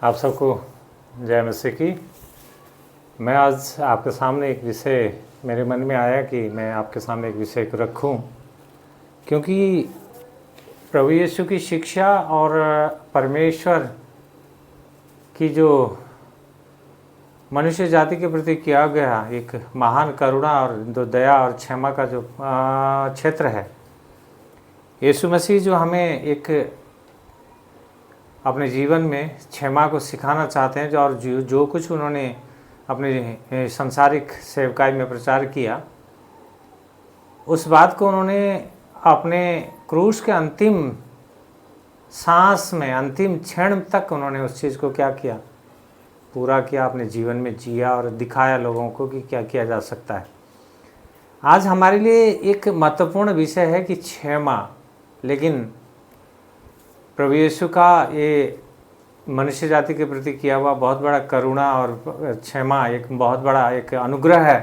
आप सबको जय मसीह की। मैं आज आपके सामने एक विषय मेरे मन में आया कि मैं आपके सामने एक विषय को रखूं, क्योंकि प्रभु यीशु की शिक्षा और परमेश्वर की जो मनुष्य जाति के प्रति किया गया एक महान करुणा और दया और क्षमा का जो क्षेत्र है, यीशु मसीह जो हमें एक अपने जीवन में क्षमा को सिखाना चाहते हैं, और जो कुछ उन्होंने अपने सांसारिक सेवकाई में प्रचार किया, उस बात को उन्होंने अपने क्रूस के अंतिम सांस में, अंतिम क्षण तक उन्होंने उस चीज़ को क्या किया, पूरा किया, अपने जीवन में जिया और दिखाया लोगों को कि क्या किया जा सकता है। आज हमारे लिए एक महत्वपूर्ण विषय है कि क्षमा, लेकिन प्रभु यीशु का ये मनुष्य जाति के प्रति किया हुआ बहुत बड़ा करुणा और क्षमा एक बहुत बड़ा एक अनुग्रह है,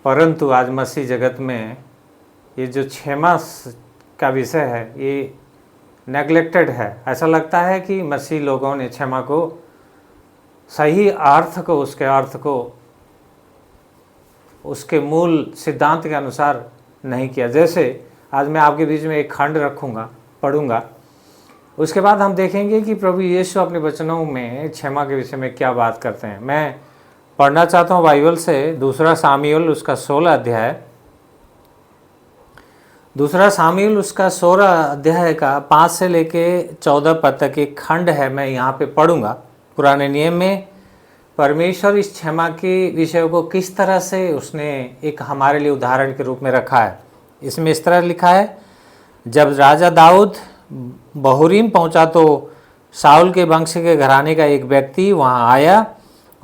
परंतु आज मसीह जगत में ये जो क्षमा का विषय है ये नेग्लेक्टेड है। ऐसा लगता है कि मसीह लोगों ने क्षमा को सही अर्थ को, उसके अर्थ को उसके मूल सिद्धांत के अनुसार नहीं किया। जैसे आज मैं आपके बीच में एक खंड रखूँगा, पढ़ूँगा, उसके बाद हम देखेंगे कि प्रभु यीशु अपने वचनों में क्षमा के विषय में क्या बात करते हैं। मैं पढ़ना चाहता हूँ बाइबल से 2 सामुएल उसका 16 अध्याय, 2 सामुएल उसका 16 अध्याय का 5 से लेके 14 पद तक एक खंड है, मैं यहाँ पे पढ़ूँगा। पुराने नियम में परमेश्वर इस क्षमा के विषय को किस तरह से उसने एक हमारे लिए उदाहरण के रूप में रखा है। इसमें इस तरह लिखा है, जब राजा दाऊद बहूरीम पहुंचा तो शाऊल के वंश के घराने का एक व्यक्ति वहां आया।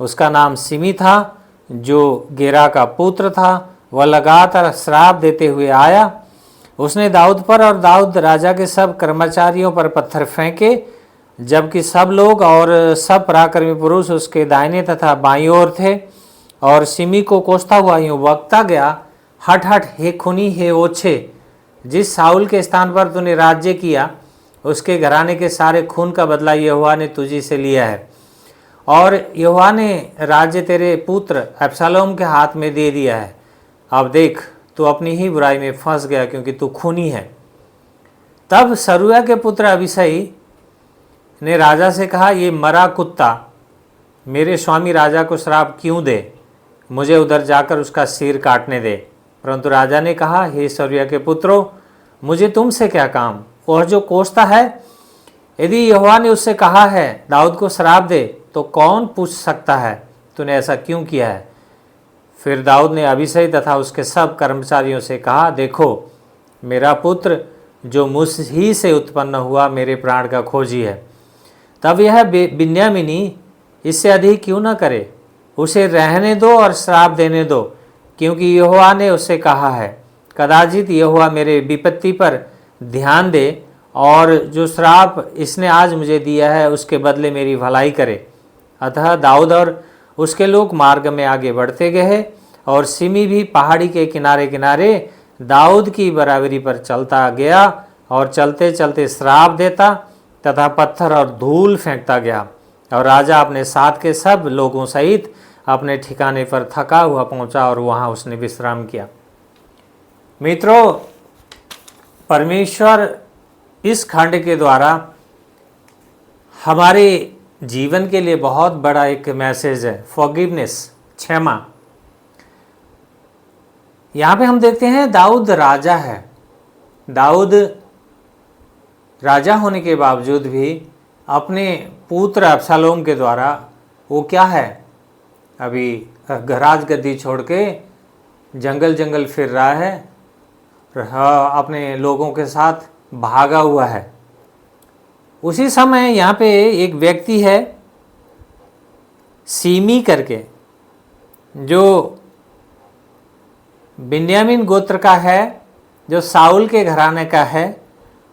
उसका नाम सिमी था, जो गेरा का पुत्र था। वह लगातार श्राप देते हुए आया। उसने दाऊद पर और दाऊद राजा के सब कर्मचारियों पर पत्थर फेंके, जबकि सब लोग और सब पराक्रमी पुरुष उसके दाहिने तथा बाईं ओर थे। और सिमी को कोसता हुआ यूँ बकता गया, हट हट हे खूनी, हे ओछे, जिस शाऊल के स्थान पर तूने राज्य किया, उसके घराने के सारे खून का बदला यहोवा ने तुझी से लिया है, और यहोवा ने राज्य तेरे पुत्र अबशालोम के हाथ में दे दिया है। अब देख, तू अपनी ही बुराई में फंस गया, क्योंकि तू खूनी है। तब सरूया के पुत्र अबीशै ने राजा से कहा, ये मरा कुत्ता मेरे स्वामी राजा को श्राप क्यों दे, मुझे उधर जाकर उसका सिर काटने दे। परंतु राजा ने कहा, हे सरूया के पुत्रों, मुझे तुमसे क्या काम, वह जो कोसता है। यदि यहोवा ने उससे कहा है दाऊद को श्राप दे, तो कौन पूछ सकता है तूने ऐसा क्यों किया है। फिर दाऊद ने अबीशै तथा उसके सब कर्मचारियों से कहा, देखो, मेरा पुत्र जो मुझ ही से उत्पन्न हुआ मेरे प्राण का खोजी है। तब यह बिन्यामीनी इससे अधिक क्यों न करे, उसे रहने दो और श्राप देने दो, क्योंकि यहोवा ने उससे कहा है, कदाचित यहोवा मेरे विपत्ति पर ध्यान दे, और जो श्राप इसने आज मुझे दिया है उसके बदले मेरी भलाई करे। अतः दाऊद और उसके लोग मार्ग में आगे बढ़ते गए, और सिमी भी पहाड़ी के किनारे किनारे दाऊद की बराबरी पर चलता गया, और चलते चलते श्राप देता तथा पत्थर और धूल फेंकता गया। और राजा अपने साथ के सब लोगों सहित अपने ठिकाने पर थका हुआ पहुंचा, और वहां उसने विश्राम किया। मित्रों, परमेश्वर इस खंड के द्वारा हमारे जीवन के लिए बहुत बड़ा एक मैसेज है, फॉरगिवनेस, क्षमा। यहाँ पे हम देखते हैं दाऊद राजा है। दाऊद राजा होने के बावजूद भी अपने पुत्र अबशालोम के द्वारा वो क्या है, अभी राज गद्दी छोड़ के जंगल जंगल फिर रहा है, अपने लोगों के साथ भागा हुआ है। उसी समय यहाँ पे एक व्यक्ति है सीमी करके, जो बिन्यामीन गोत्र का है, जो शाऊल के घराने का है।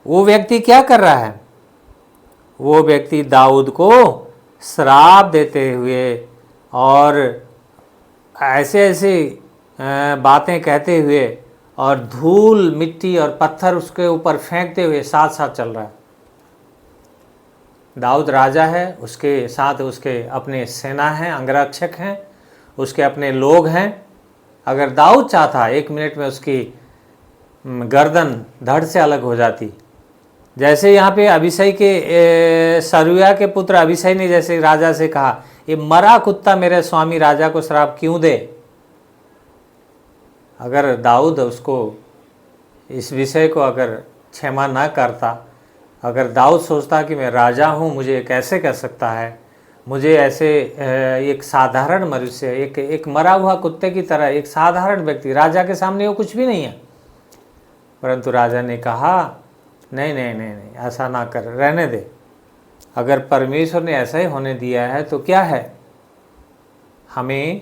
वो व्यक्ति क्या कर रहा है, वो व्यक्ति दाऊद को श्राप देते हुए और ऐसे ऐसे बातें कहते हुए और धूल, मिट्टी और पत्थर उसके ऊपर फेंकते हुए साथ साथ चल रहा है। दाऊद राजा है, उसके साथ उसके अपने सेना हैं, अंगरक्षक हैं, उसके अपने लोग हैं। अगर दाऊद चाहता 1 मिनट में उसकी गर्दन धड़ से अलग हो जाती। जैसे यहाँ पे अभिषय के सरुया के पुत्र अभिषय ने जैसे राजा से कहा, ये मरा कुत्ता मेरे स्वामी राजा को श्राप क्यों दे। अगर दाऊद उसको इस विषय को अगर क्षमा ना करता, अगर दाऊद सोचता कि मैं राजा हूँ, मुझे कैसे कर सकता है, मुझे ऐसे एक साधारण मनुष्य, एक मरा हुआ कुत्ते की तरह एक साधारण व्यक्ति, राजा के सामने वो कुछ भी नहीं है। परंतु राजा ने कहा नहीं नहीं नहीं नहीं, ऐसा ना कर, रहने दे। अगर परमेश्वर ने ऐसा ही होने दिया है तो क्या है, हमें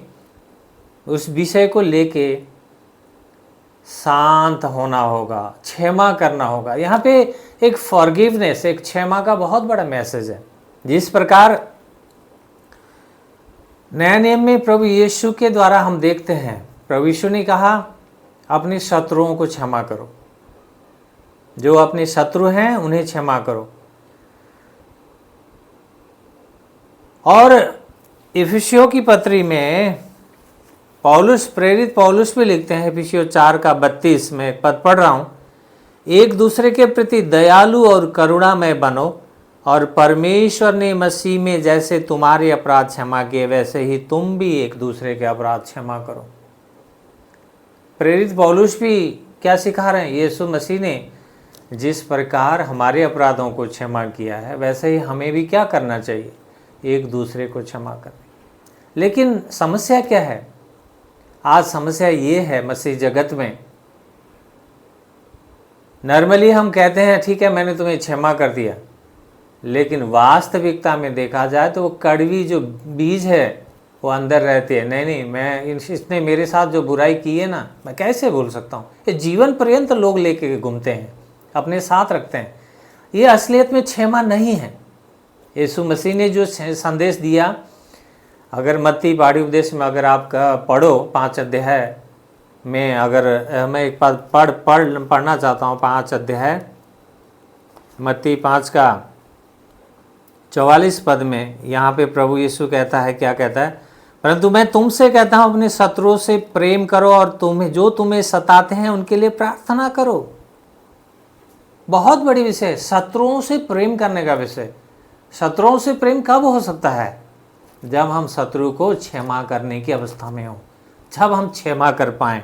उस विषय को लेके शांत होना होगा, क्षमा करना होगा। यहाँ पे एक फॉरगिवनेस, एक क्षमा का बहुत बड़ा मैसेज है। जिस प्रकार नया नियम में प्रभु यीशु के द्वारा हम देखते हैं, प्रभु यीशु ने कहा अपने शत्रुओं को क्षमा करो, जो अपने शत्रु हैं उन्हें क्षमा करो। और इफिसियों की पत्री में पौलुस, प्रेरित पौलुस भी लिखते हैं, इफिसियों 4:32 में एक पद पढ़ रहा हूँ, एक दूसरे के प्रति दयालु और करुणामय बनो, और परमेश्वर ने मसीह में जैसे तुम्हारे अपराध क्षमा किए वैसे ही तुम भी एक दूसरे के अपराध क्षमा करो। प्रेरित पौलुस भी क्या सिखा रहे हैं, यीशु मसीह ने जिस प्रकार हमारे अपराधों को क्षमा किया है वैसे ही हमें भी क्या करना चाहिए, एक दूसरे को क्षमा करना। लेकिन समस्या क्या है, आज समस्या ये है मसीह जगत में, नॉर्मली हम कहते हैं ठीक है मैंने तुम्हें क्षमा कर दिया, लेकिन वास्तविकता में देखा जाए तो वो कड़वी जो बीज है वो अंदर रहती है। नहीं नहीं, मैं इसने मेरे साथ जो बुराई की है ना, मैं कैसे भूल सकता हूँ। ये जीवन पर्यंत लोग लेके घूमते हैं, अपने साथ रखते हैं। ये असलियत में क्षमा नहीं है। यीशु मसीह ने जो संदेश दिया, अगर मत्ती पहाड़ी उपदेश में अगर आप पढ़ो 5 अध्याय में, अगर मैं एक बार पढ़ना चाहता हूँ 5 अध्याय, मत्ती 5 का 44 पद में, यहाँ पे प्रभु यीशु कहता है, क्या कहता है, परंतु मैं तुमसे कहता हूँ अपने शत्रुओं से प्रेम करो और तुम्हें सताते हैं उनके लिए प्रार्थना करो। बहुत बड़ी विषय, शत्रुओं से प्रेम करने का विषय। शत्रुओं से प्रेम कब हो सकता है, जब हम शत्रु को क्षमा करने की अवस्था में हो, जब हम क्षमा कर पाएं।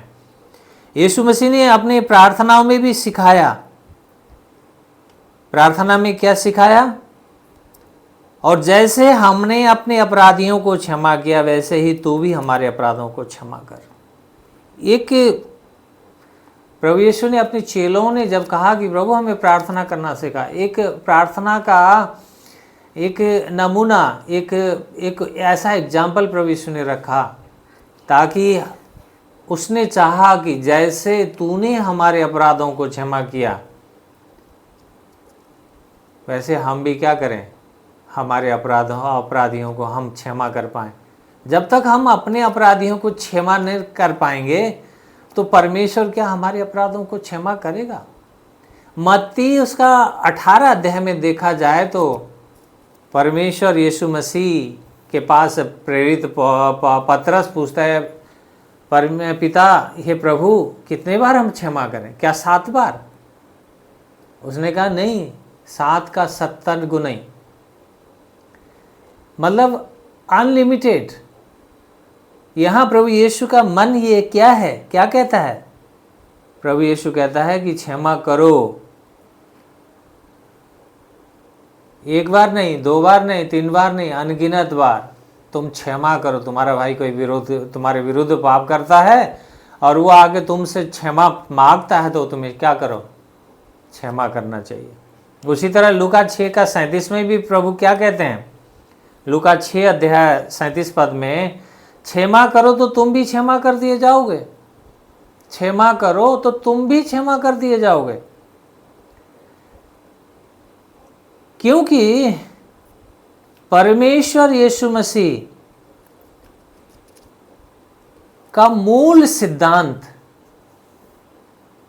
यीशु मसीह ने अपने प्रार्थनाओं में भी सिखाया। प्रार्थना में क्या सिखाया, और जैसे हमने अपने अपराधियों को क्षमा किया वैसे ही तू भी हमारे अपराधों को क्षमा कर। एक प्रभु यीशु ने अपने चेलों ने जब कहा कि प्रभु हमें प्रार्थना करना सिखा, एक प्रार्थना का एक नमूना, एक ऐसा एग्जाम्पल प्रभु यीशु ने रखा, ताकि उसने चाहा कि जैसे तूने हमारे अपराधों को क्षमा किया वैसे हम भी क्या करें, हमारे अपराधियों को हम क्षमा कर पाएं। जब तक हम अपने अपराधियों को क्षमा नहीं कर पाएंगे तो परमेश्वर क्या हमारे अपराधों को क्षमा करेगा। मत्ती उसका 18 अध्याय में देखा जाए तो परमेश्वर यीशु मसीह के पास प्रेरित पतरस पूछता है, पिता हे प्रभु कितने बार हम क्षमा करें, क्या 7 बार? उसने कहा नहीं, 7 का 70 गुना, मतलब अनलिमिटेड। यहाँ प्रभु यीशु का मन ये क्या है, क्या कहता है? प्रभु यीशु कहता है कि क्षमा करो, 1 बार नहीं, 2 बार नहीं, 3 बार नहीं, अनगिनत बार तुम क्षमा करो। तुम्हारा भाई कोई तुम्हारे विरुद्ध पाप करता है और वो आगे तुमसे क्षमा मांगता है तो तुम्हें क्या करो, क्षमा करना चाहिए। उसी तरह लूका 6 का 37 में भी प्रभु क्या कहते हैं, लूका 6 अध्याय 37 पद में, क्षमा करो तो तुम भी क्षमा कर दिए जाओगे, क्षमा करो तो तुम भी क्षमा कर दिए जाओगे। क्योंकि परमेश्वर यीशु मसीह का मूल सिद्धांत,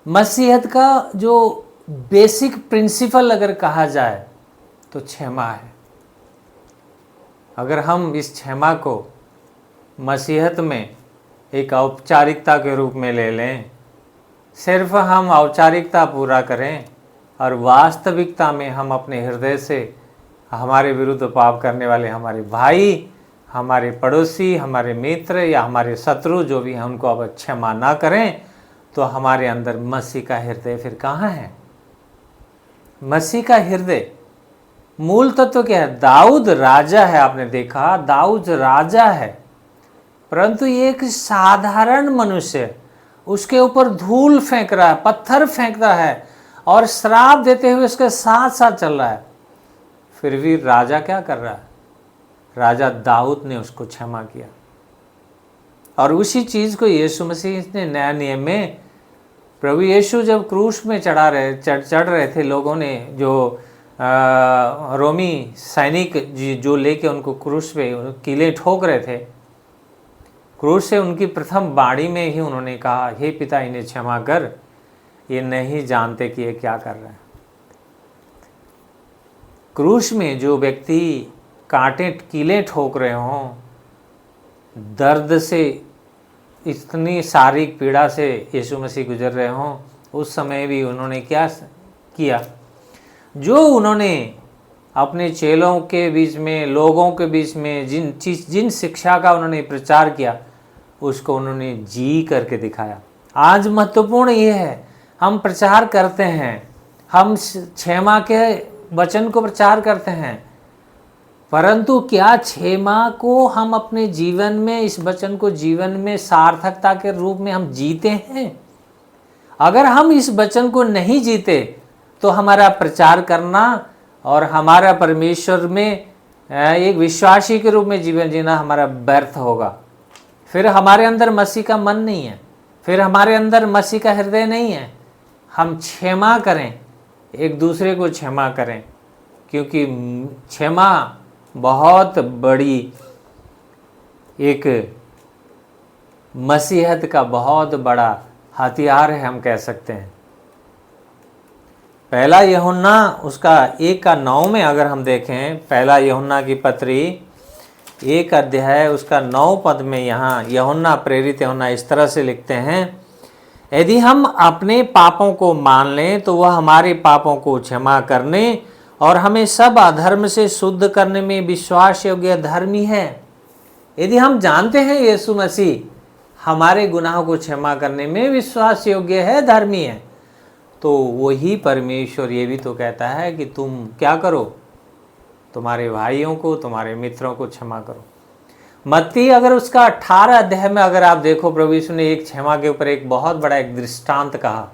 मसीहत का जो बेसिक प्रिंसिपल अगर कहा जाए तो क्षमा है। अगर हम इस क्षमा को मसीहत में एक औपचारिकता के रूप में ले लें, सिर्फ हम औपचारिकता पूरा करें और वास्तविकता में हम अपने हृदय से हमारे विरुद्ध पाप करने वाले हमारे भाई, हमारे पड़ोसी, हमारे मित्र या हमारे शत्रु जो भी हैं उनको अब क्षमा ना करें, तो हमारे अंदर मसीह का हृदय फिर कहाँ है? मसीह का हृदय मूल तत्व क्या है? दाऊद राजा है, आपने देखा दाऊद राजा है, परंतु ये एक साधारण मनुष्य है। उसके ऊपर धूल फेंक रहा है, पत्थर फेंक रहा है और श्राप देते हुए उसके साथ साथ चल रहा है। फिर भी राजा क्या कर रहा है? राजा दाऊद ने उसको क्षमा किया। और उसी चीज को यीशु मसीह ने नया नियम में, प्रभु यीशु जब क्रूस में चढ़ रहे थे, लोगों ने जो रोमी सैनिक जो लेके उनको क्रूस पे कीले ठोक रहे थे, क्रूस से उनकी प्रथम बाणी में ही उन्होंने कहा, हे पिता इन्हें क्षमा कर, ये नहीं जानते कि ये क्या कर रहे हैं। क्रूस में जो व्यक्ति कांटे कीले ठोक रहे हों, दर्द से इतनी शारीरिक पीड़ा से यीशु मसीह गुजर रहे हों, उस समय भी उन्होंने क्या किया? जो उन्होंने अपने चेलों के बीच में, लोगों के बीच में जिन शिक्षा का उन्होंने प्रचार किया, उसको उन्होंने जी करके दिखाया। आज महत्वपूर्ण ये है, हम प्रचार करते हैं, हम क्षमा के वचन को प्रचार करते हैं, परंतु क्या क्षमा को हम अपने जीवन में, इस वचन को जीवन में सार्थकता के रूप में हम जीते हैं? अगर हम इस वचन को नहीं जीते तो हमारा प्रचार करना और हमारा परमेश्वर में एक विश्वासी के रूप में जीवन जीना हमारा व्यर्थ होगा। फिर हमारे अंदर मसीह का मन नहीं है, फिर हमारे अंदर मसीह का हृदय नहीं है। हम क्षमा करें, एक दूसरे को क्षमा करें, क्योंकि क्षमा बहुत बड़ी एक मसीहत का बहुत बड़ा हथियार है, हम कह सकते हैं। पहला यूहन्ना उसका 1:9 में अगर हम देखें, पहला यूहन्ना की पत्री 1 अध्याय उसका 9 पद में, यहाँ यूहन्ना प्रेरित यूहन्ना इस तरह से लिखते हैं, यदि हम अपने पापों को मान लें तो वह हमारे पापों को क्षमा करने और हमें सब अधर्म से शुद्ध करने में विश्वास योग्य धर्मी है। यदि हम जानते हैं यीशु मसीह हमारे गुनाहों को क्षमा करने में विश्वास योग्य है, धर्मी है, तो वही परमेश्वर ये भी तो कहता है कि तुम क्या करो? तुम्हारे भाइयों को, तुम्हारे मित्रों को क्षमा करो। मत्ती अगर उसका 18 अध्याय में अगर आप देखो, प्रभु यीशु ने एक क्षमा के ऊपर एक बहुत बड़ा एक दृष्टांत कहा।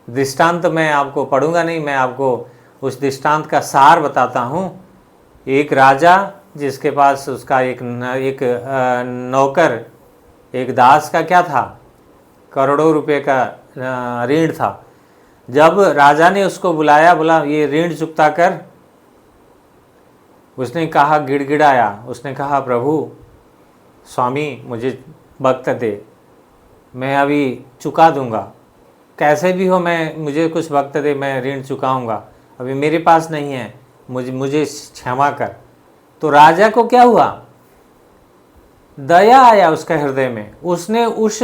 दृष्टांत मैं आपको पढ़ूंगा नहीं, मैं आपको उस दृष्टांत का सार बताता हूँ। एक राजा जिसके पास उसका एक नौकर, एक दास का क्या था? करोड़ों रुपए का ऋण था। जब राजा ने उसको बुलाया, बोला ये ऋण चुकता कर, उसने कहा, गिड़गिड़ाया, उसने कहा, प्रभु स्वामी मुझे वक्त दे, मैं अभी चुका दूंगा, कैसे भी हो मुझे कुछ वक्त दे, मैं ऋण चुकाऊंगा, अभी मेरे पास नहीं है, मुझे क्षमा कर। तो राजा को क्या हुआ? दया आया उसका हृदय में। उसने उस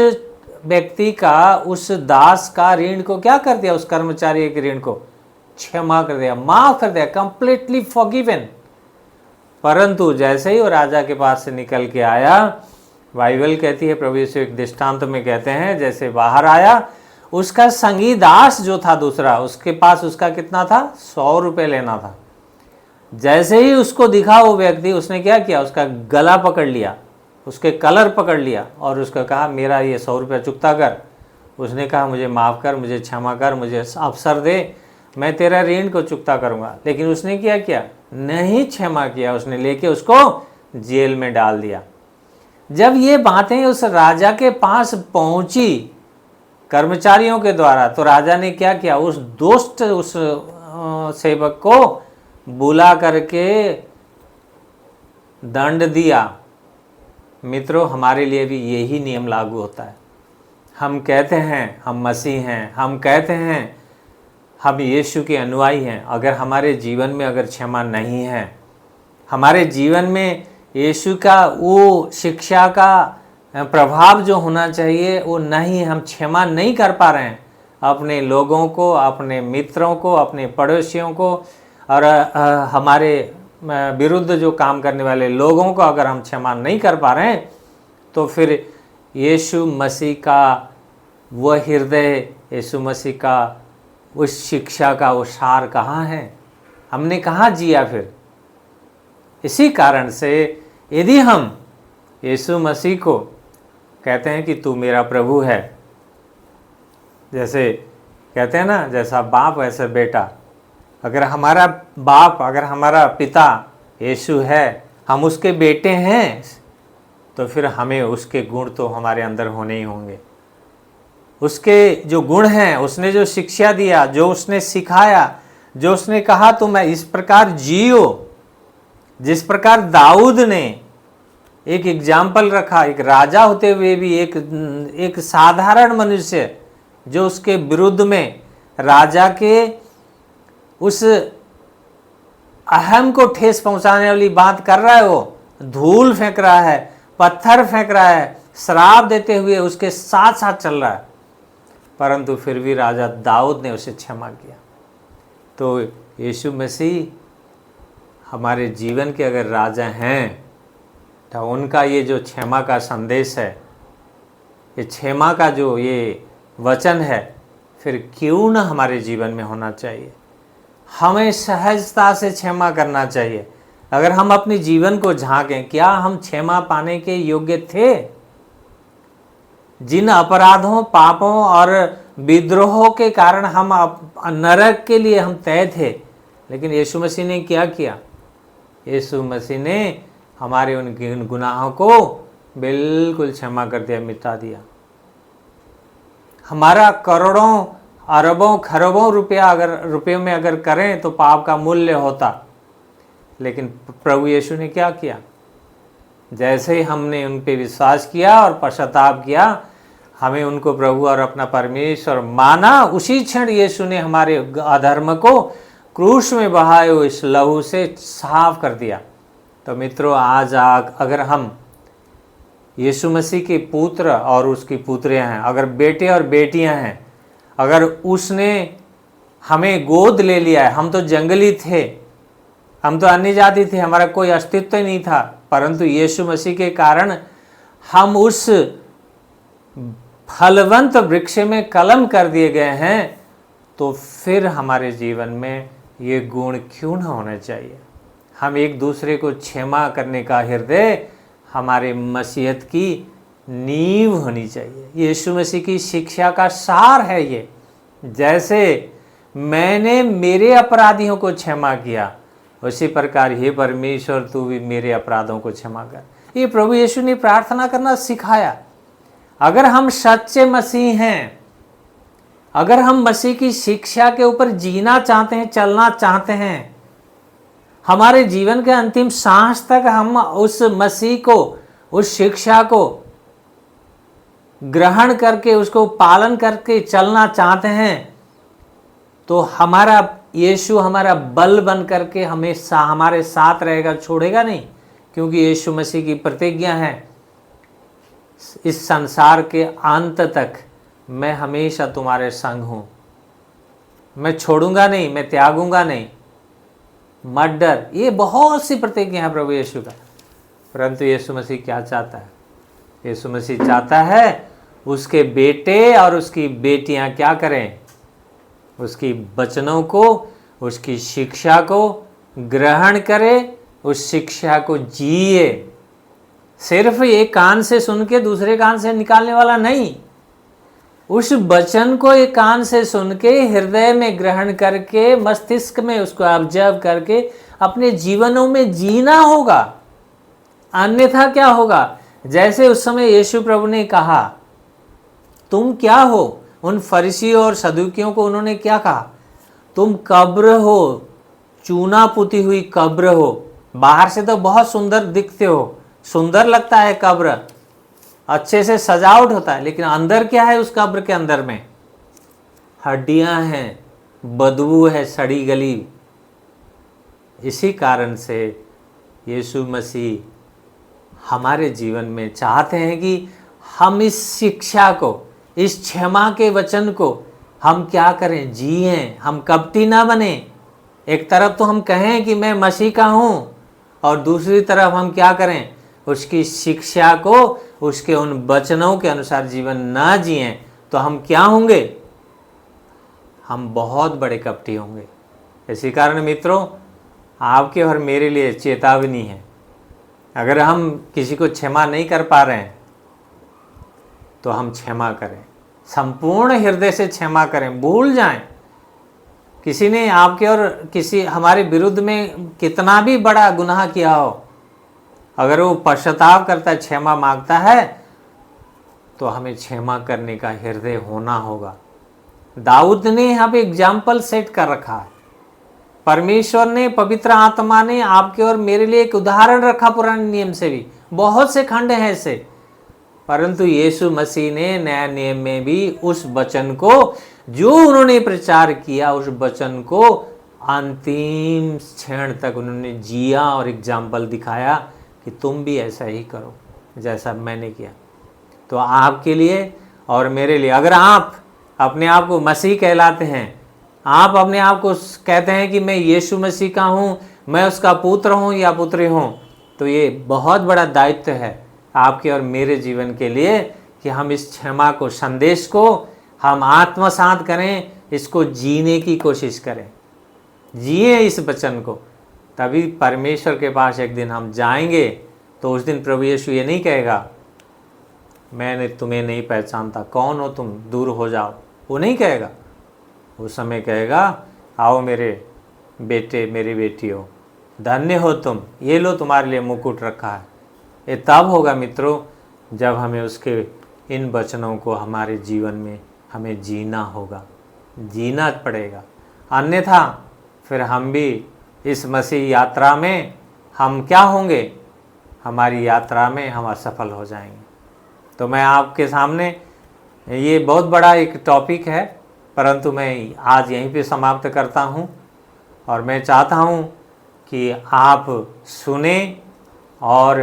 व्यक्ति का, उस दास का ऋण को क्या कर दिया? उस कर्मचारी के ऋण को क्षमा कर दिया, माफ कर दिया, कंप्लीटली फॉरगिवन। परंतु जैसे ही वो राजा के पास से निकल के आया, बाइबल कहती है, प्रभु यीशु एक दृष्टांत में कहते हैं, जैसे बाहर आया, उसका संगी दास जो था दूसरा, उसके पास उसका कितना था? 100 रुपये लेना था। जैसे ही उसको दिखा वो व्यक्ति, उसने क्या किया? उसका गला पकड़ लिया, उसके कलर पकड़ लिया और उसका कहा, मेरा ये 100 रुपया चुकता कर। उसने कहा, मुझे माफ़ कर, मुझे क्षमा कर, मुझे अवसर दे, मैं तेरा ऋण को चुकता करूँगा। लेकिन उसने क्या किया? नहीं क्षमा किया, उसने लेके उसको जेल में डाल दिया। जब ये बातें उस राजा के पास पहुंची कर्मचारियों के द्वारा, तो राजा ने क्या किया? उस दोस्त, उस सेवक को बुला करके दंड दिया। मित्रों, हमारे लिए भी यही नियम लागू होता है। हम कहते हैं हम मसीह हैं, हम कहते हैं हम यीशु के अनुयायी हैं, अगर हमारे जीवन में अगर क्षमा नहीं है, हमारे जीवन में यीशु का वो शिक्षा का प्रभाव जो होना चाहिए वो नहीं, हम क्षमा नहीं कर पा रहे हैं अपने लोगों को, अपने मित्रों को, अपने पड़ोसियों को, और हमारे विरुद्ध जो काम करने वाले लोगों को अगर हम क्षमा नहीं कर पा रहे हैं, तो फिर यीशु मसीह का वह हृदय, यीशु मसीह का उस शिक्षा का वो सार कहाँ है, हमने कहाँ जिया फिर। इसी कारण से यदि हम यीशु मसीह को कहते हैं कि तू मेरा प्रभु है, जैसे कहते हैं ना, जैसा बाप वैसे बेटा, अगर हमारा बाप, अगर हमारा पिता यीशु है, हम उसके बेटे हैं, तो फिर हमें उसके गुण तो हमारे अंदर होने ही होंगे। उसके जो गुण हैं, उसने जो शिक्षा दिया, जो उसने सिखाया, जो उसने कहा तुम इस प्रकार जियो, जिस प्रकार दाऊद ने एक एग्जाम्पल रखा, एक राजा होते हुए भी एक साधारण मनुष्य जो उसके विरुद्ध में राजा के उस अहम को ठेस पहुंचाने वाली बात कर रहा है, वो धूल फेंक रहा है, पत्थर फेंक रहा है, श्राप देते हुए उसके साथ साथ चल रहा है, परंतु फिर भी राजा दाऊद ने उसे क्षमा किया। तो यीशु मसीह हमारे जीवन के अगर राजा हैं, तो उनका ये जो क्षमा का संदेश है, ये क्षमा का जो ये वचन है, फिर क्यों न हमारे जीवन में होना चाहिए। हमें सहजता से क्षमा करना चाहिए। अगर हम अपने जीवन को झांकें, क्या हम क्षमा पाने के योग्य थे? जिन अपराधों, पापों और विद्रोहों के कारण हम नरक के लिए हम तय थे, लेकिन यीशु मसीह ने क्या किया? यीशु मसीह ने हमारे उन गुनाहों को बिल्कुल क्षमा कर दिया, मिटा दिया। हमारा करोड़ों, अरबों, खरबों रुपये में अगर करें तो पाप का मूल्य होता, लेकिन प्रभु यीशु ने क्या किया? जैसे ही हमने उन पे विश्वास किया और पश्चाताप किया, हमें उनको प्रभु और अपना परमेश्वर माना, उसी क्षण यीशु ने हमारे अधर्म को क्रूस में बहाए हुए इस लहू से साफ कर दिया। तो मित्रों, आज अगर हम यीशु मसीह के पुत्र और उसकी पुत्रियां हैं, अगर बेटे और बेटियां हैं, अगर उसने हमें गोद ले लिया है, हम तो जंगली थे, हम तो अन्य जाति थे, हमारा कोई अस्तित्व ही नहीं था, परंतु यीशु मसीह के कारण हम उस फलवंत वृक्ष में कलम कर दिए गए हैं, तो फिर हमारे जीवन में ये गुण क्यों न होने चाहिए? हम एक दूसरे को क्षमा करने का हृदय हमारे मसीहत की नींव होनी चाहिए। यीशु मसीह की शिक्षा का सार है ये। जैसे मैंने मेरे अपराधियों को क्षमा किया, उसी प्रकार हे परमेश्वर तू भी मेरे अपराधों को क्षमा कर। ये प्रभु यीशु ने प्रार्थना करना सिखाया। अगर हम सच्चे मसीह हैं, अगर हम मसीह की शिक्षा के ऊपर जीना चाहते हैं, चलना चाहते हैं, हमारे जीवन के अंतिम सांस तक हम उस मसीह को, उस शिक्षा को ग्रहण करके, उसको पालन करके चलना चाहते हैं, तो हमारा यीशु हमारा बल बन करके हमेशा हमारे साथ रहेगा, छोड़ेगा नहीं। क्योंकि यीशु मसीह की प्रतिज्ञा है, इस संसार के अंत तक मैं हमेशा तुम्हारे संग हूँ, मैं छोड़ूंगा नहीं, मैं त्यागूंगा नहीं, मत डर। ये बहुत सी प्रतिज्ञा है प्रभु यीशु का। परंतु यीशु मसीह क्या चाहता है? यीशु मसीह चाहता है उसके बेटे और उसकी बेटियां क्या करें? उसकी वचनों को, उसकी शिक्षा को ग्रहण करें, उस शिक्षा को जिए। सिर्फ एक कान से सुन के दूसरे कान से निकालने वाला नहीं, उस वचन को एक कान से सुन के हृदय में ग्रहण करके, मस्तिष्क में उसको ऑब्जर्व करके अपने जीवनों में जीना होगा। अन्यथा क्या होगा? जैसे उस समय यीशु प्रभु ने कहा, तुम क्या हो? उन फरीसियों और सदूकियों को उन्होंने क्या कहा? तुम कब्र हो, चूना पुती हुई कब्र हो। बाहर से तो बहुत सुंदर दिखते हो, सुंदर लगता है कब्र, अच्छे से सजावट होता है, लेकिन अंदर क्या है? उस कब्र के अंदर में हड्डियां हैं, बदबू है, सड़ी गली। इसी कारण से यीशु मसीह हमारे जीवन में चाहते हैं कि हम इस शिक्षा को, इस क्षमा के वचन को हम क्या करें, जिएं, हम कपटी ना बने। एक तरफ तो हम कहें कि मैं मसीह का हूँ, और दूसरी तरफ हम क्या करें, उसकी शिक्षा को, उसके उन वचनों के अनुसार जीवन ना जिएं, तो हम क्या होंगे, हम बहुत बड़े कपटी होंगे। इसी कारण मित्रों, आपके और मेरे लिए चेतावनी है, अगर हम किसी को क्षमा नहीं कर पा रहे हैं तो हम क्षमा करें, संपूर्ण हृदय से क्षमा करें, भूल जाएं। किसी ने आपके और किसी हमारे विरुद्ध में कितना भी बड़ा गुनाह किया हो, अगर वो पश्चाताप करता है, क्षमा मांगता है, तो हमें क्षमा करने का हृदय होना होगा। दाऊद ने यहाँ पे एग्जाम्पल सेट कर रखा है। परमेश्वर ने, पवित्र आत्मा ने आपके और मेरे लिए एक उदाहरण रखा पुराने नियम से भी। बहुत से खंड हैं ऐसे, परंतु यीशु मसीह ने नया नियम में भी उस वचन को, जो उन्होंने प्रचार किया, उस वचन को अंतिम क्षण तक उन्होंने जिया और एग्जाम्पल दिखाया कि तुम भी ऐसा ही करो जैसा मैंने किया। तो आपके लिए और मेरे लिए, अगर आप अपने आप को मसीह कहलाते हैं, आप अपने आप को कहते हैं कि मैं यीशु मसीह का हूँ, मैं उसका पुत्र हूँ या पुत्री हूँ, तो ये बहुत बड़ा दायित्व है आपके और मेरे जीवन के लिए कि हम इस क्षमा को, संदेश को हम आत्मसात करें, इसको जीने की कोशिश करें, जिए इस वचन को। तभी परमेश्वर के पास एक दिन हम जाएंगे, तो उस दिन प्रभु यीशु ये नहीं कहेगा मैंने तुम्हें नहीं पहचानता, कौन हो तुम, दूर हो जाओ, वो नहीं कहेगा। उस समय कहेगा आओ मेरे बेटे, मेरी बेटी हो, धन्य हो तुम, ये लो तुम्हारे लिए मुकुट रखा है। ये तब होगा मित्रों जब हमें उसके इन वचनों को हमारे जीवन में हमें जीना होगा, जीना पड़ेगा। अन्यथा फिर हम भी इस मसीह यात्रा में हम क्या होंगे, हमारी यात्रा में हम असफल हो जाएंगे। तो मैं आपके सामने, ये बहुत बड़ा एक टॉपिक है, परंतु मैं आज यहीं पे समाप्त करता हूँ। और मैं चाहता हूँ कि आप सुने और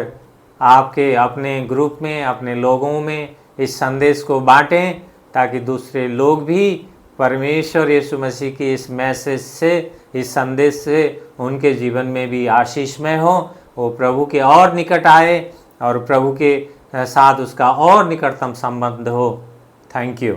आपके अपने ग्रुप में, अपने लोगों में इस संदेश को बांटें, ताकि दूसरे लोग भी परमेश्वर यीशु मसीह की इस मैसेज से, इस संदेश से उनके जीवन में भी आशीषमय हो, वो प्रभु के और निकट आए और प्रभु के साथ उसका और निकटतम संबंध हो। Thank you.